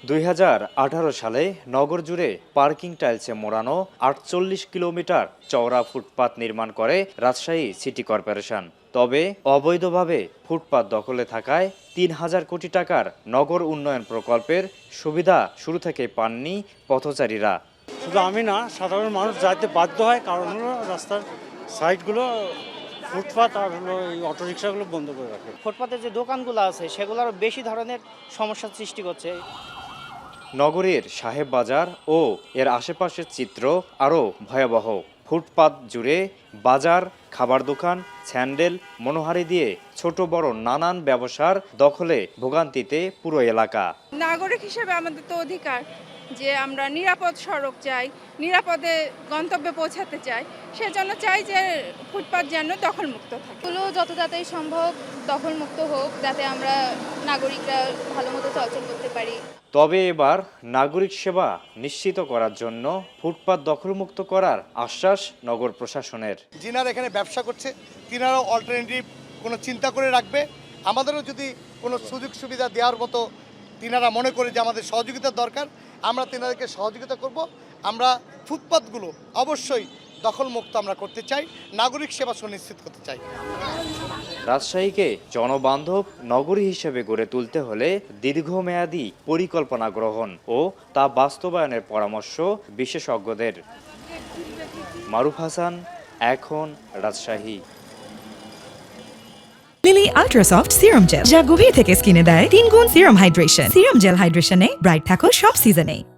2018 সালে নগর জুড়ে পার্কিং টাইলসে মোড়ানো 48 কিলোমিটার চওড়া ফুটপাত নির্মাণ করে রাজশাহী সিটি কর্পোরেশন। তবে অবৈধভাবে ফুটপাত দখলে থাকায় 3,000 কোটি টাকার নগর উন্নয়ন প্রকল্পের সুবিধা শুরু থেকে পাননি পথচারীরা। শুধু আমি না, সাধারণ মানুষ যাইতে বাধ্য হয়, কারণ হলো রাস্তার সাইডগুলো ফুটপাত আর হলো এই অটোরিকশাগুলো বন্ধ করে রাখে। ফুটপাতের যে দোকানগুলো আছে সেগুলো আরও বেশি ধরনের সমস্যার সৃষ্টি করছে। নগরীর সাহেব বাজার ও এর আশেপাশের চিত্র আরও ভয়াবহ। ফুটপাত জুড়ে বাজার, খাবার দোকান, স্যান্ডেল, মনোহারি দিয়ে ছোট বড় নানান ব্যবসার দখলে ভোগান্তিতে পুরো এলাকা। নাগরিক হিসেবে আমাদের তো অধিকার যে আমরা নিরাপদ সড়ক চাই, নিরাপদে গন্তব্যে পৌঁছাতে চাই। সেজন্য চাই যে ফুটপাত যেন দখলমুক্ত থাকে। এগুলো যত তাড়াতাড়ি সম্ভব দখলমুক্ত হোক, যাতে আমরা নাগরিকরা ভালো মতো চলাচল করতে পারি। তবে এবার নাগরিক সেবা নিশ্চিত করার জন্য ফুটপাত দখলমুক্ত করার আশ্বাস নগর প্রশাসনের। যিনারা এখানে ব্যবসা করছে তিনারাও অল্টারনেটিভ কোনো চিন্তা করে রাখবে। আমাদেরও যদি কোনো সুযোগ সুবিধা দেওয়ার মতো তিনারা মনে করে যে আমাদের সহযোগিতার দরকার, আমরা তিনাদেরকে সহযোগিতা করব। আমরা ফুটপাতগুলো অবশ্যই দখলমুক্ত আমরা করতে চাই, নাগরিক সেবা সুনিশ্চিত করতে চাই। রাজশাহীকে জনবান্ধব নগরী হিসেবে গড়ে তুলতে হলে দীর্ঘমেয়াদী পরিকল্পনা গ্রহণ ও তা বাস্তবায়নের পরামর্শ বিশেষজ্ঞদের। মারুফ হাসান, এখন Rajshahi. Lily ultra soft serum gel, যা গভীর থেকে স্কিনে দেয় 3 গুণ সিরাম হাইড্রেশন। সিরাম জেল হাইড্রেশনে ব্রাইট থাকো সব সিজনে।